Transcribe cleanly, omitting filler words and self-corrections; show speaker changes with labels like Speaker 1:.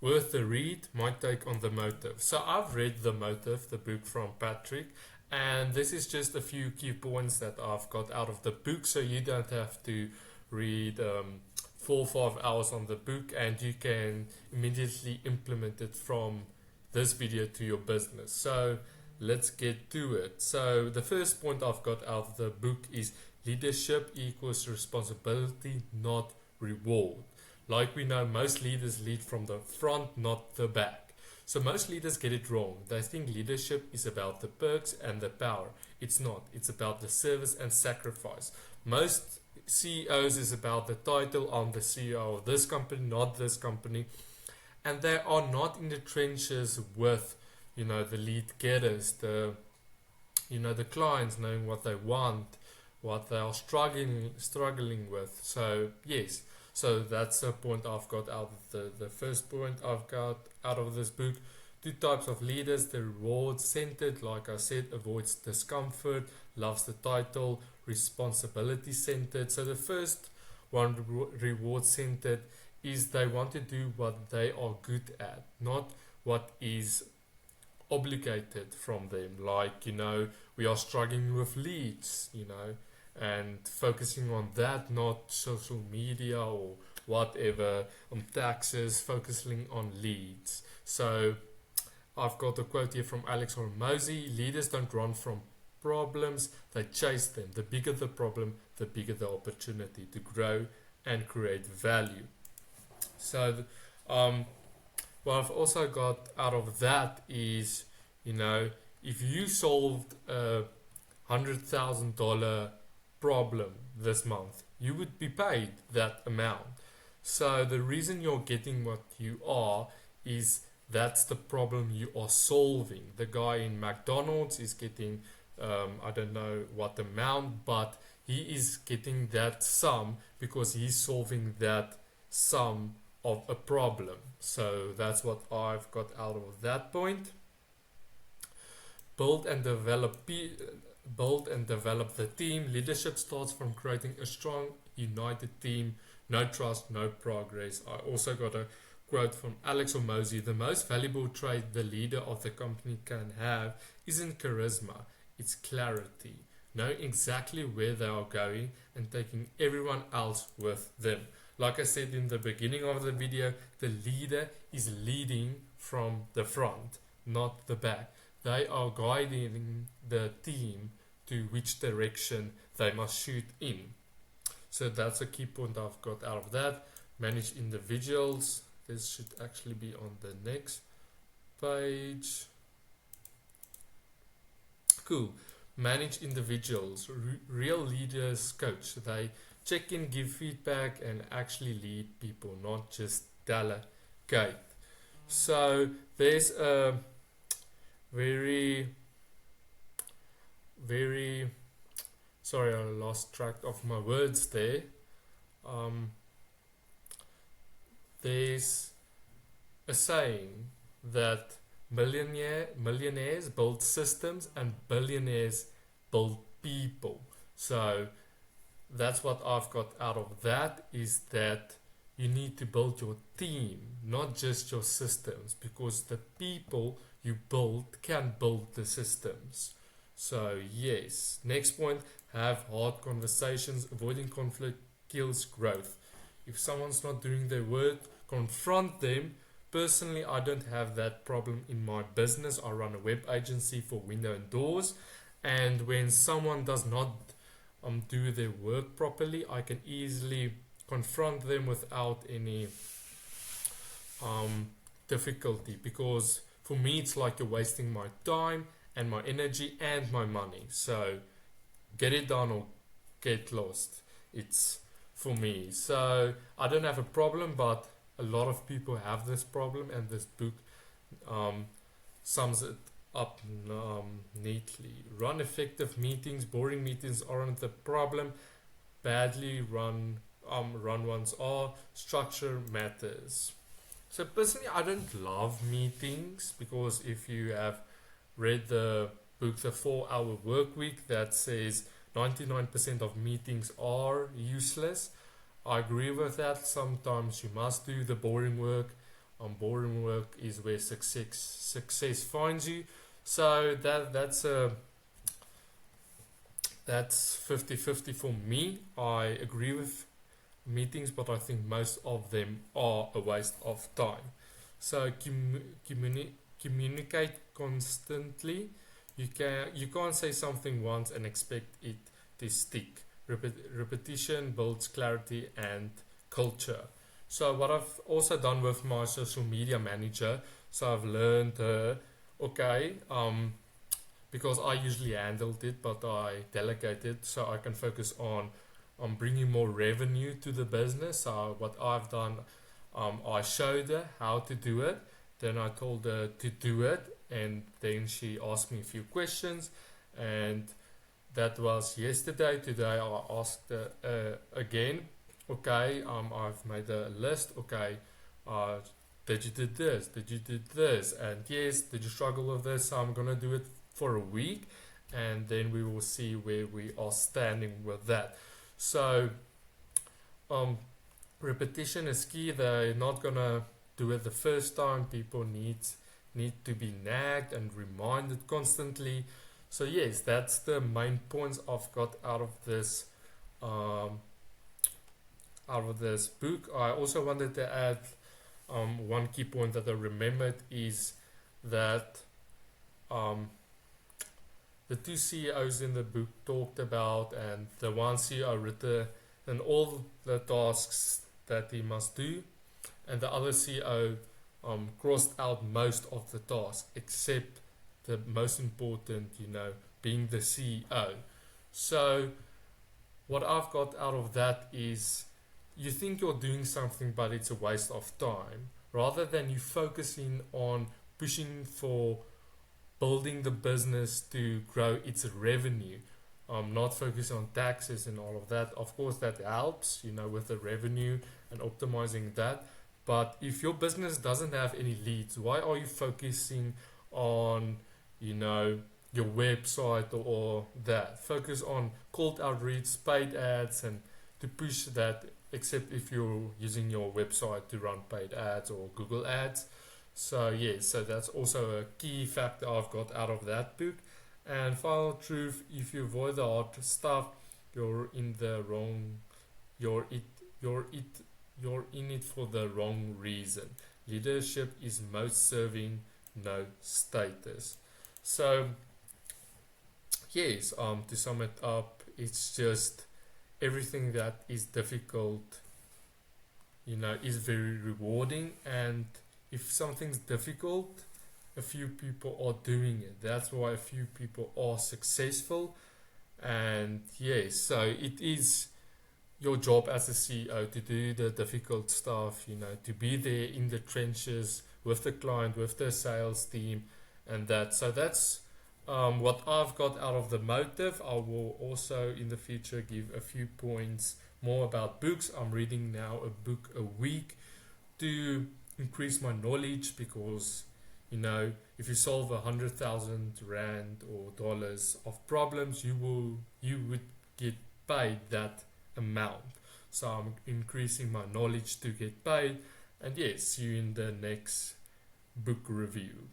Speaker 1: Worth the read, my take on The Motive. So I've read The Motive, the book from Patrick, and this is just a few key points that I've got out of the book, so you don't have to read 4 or 5 hours on the book, and you can immediately implement it from this video to your business. So let's get to it. So the first point I've got out of the book is leadership equals responsibility, not reward. Like we know, most leaders lead from the front, not the back. So most leaders get it wrong. They think leadership is about the perks and the power. It's not. It's about the service and sacrifice. Most CEOs is about the title. I'm the CEO of this company, not this company. And they are not in the trenches with, the lead getters, the clients, knowing what they want, what they are struggling with. So yes, so that's the point I've got out of the first point I've got out of this book. 2 types of leaders: the reward centered, like I said, avoids discomfort, loves the title; responsibility centered. So the first one, reward centered, is they want to do what they are good at, not what is obligated from them. Like, we are struggling with leads, and focusing on that, not social media or whatever, on taxes, focusing on leads. So I've got a quote here from Alex Hormozy: leaders don't run from problems, they chase them. The bigger the problem, the bigger the opportunity to grow and create value. So what I've also got out of that is, if you solved a $100,000 problem this month, you would be paid that amount. So the reason you're getting what you are is that's the problem you are solving. The guy in McDonald's is getting, I don't know what amount, but he is getting that sum because he's solving that sum of a problem. So that's what I've got out of that point. Build and develop the team. Leadership starts from creating a strong, united team. No trust, no progress. I also got a quote from Alex Hormozy: the most valuable trait the leader of the company can have isn't charisma, it's clarity. Knowing exactly where they are going and taking everyone else with them. Like I said in the beginning of the video, the leader is leading from the front, not the back. They are guiding the team to which direction they must shoot in. So that's a key point I've got out of that. Manage individuals. This should actually be on the next page. Cool. Manage individuals. Real leaders coach. They check in, give feedback, and actually lead people, not just delegate. So there's a very sorry, I lost track of my words there. There's a saying that millionaires build systems and billionaires build people. So that's what I've got out of that, is that you need to build your team, not just your systems, because the people you build can build the systems. So yes, next point, have hard conversations. Avoiding conflict kills growth. If someone's not doing their work, confront them. Personally, I don't have that problem in my business. I run a web agency for window and doors, and when someone does not do their work properly, I can easily confront them without any difficulty, because for me it's like you're wasting my time and my energy and my money. So get it done or get lost. It's for me. So I don't have a problem, but a lot of people have this problem, and this book sums it up neatly. Run effective meetings. Boring meetings aren't the problem. Badly run ones are. Structure matters. So personally, I don't love meetings, because if you have read the book The 4-Hour Work Week, that says 99% of meetings are useless. I agree with that. Sometimes you must do the boring work. boring work is where success finds you. So that's 50-50 for me. I agree with meetings, but I think most of them are a waste of time. So communicate constantly. You can't say something once and expect it to stick. Repetition builds clarity and culture. So what I've also done with my social media manager, so I've learned, okay, because I usually handled it, but I delegated so I can focus on bringing more revenue to the business. So what I've done, I showed her how to do it, then I told her to do it, and then she asked me a few questions, and that was yesterday. Today I asked her again. Okay, I've made a list. Okay, uh, did you did this? Did you did this? And yes, did you struggle with this? So I'm gonna do it for a week, and then we will see where we are standing with that. So, um, repetition is key. They're not gonna do it the first time. People need to be nagged and reminded constantly. So yes, that's the main points I've got um, out of this book. I also wanted to add one key point that I remembered is that um, the two CEOs in the book talked about, and the one CEO written and all the tasks that he must do, and the other CEO crossed out most of the tasks except the most important, being the CEO. So what I've got out of that is you think you're doing something, but it's a waste of time. Rather than you focusing on pushing for building the business to grow its revenue, not focus on taxes and all of that. Of course, that helps, with the revenue and optimizing that. But if your business doesn't have any leads, why are you focusing on, your website or that? Focus on cold outreach, paid ads, and to push that. Except if you're using your website to run paid ads or Google ads. So yes, so that's also a key factor I've got out of that book. And final truth: if you avoid the hard stuff, you're in the wrong. You're it. You're it. You're in it for the wrong reason. Leadership is most serving, no status. So yes, to sum it up, it's just everything that is difficult, is very rewarding. And if something's difficult, a few people are doing it. That's why a few people are successful. And yes, so it is your job as a CEO to do the difficult stuff, to be there in the trenches with the client, with the sales team, and that. So that's what I've got out of the motive. I will also in the future give a few points more about books. I'm reading now a book a week to increase my knowledge, because if you solve 100,000 rand or dollars of problems, you would get paid that amount. So I'm increasing my knowledge to get paid. And yes, see you in the next book review.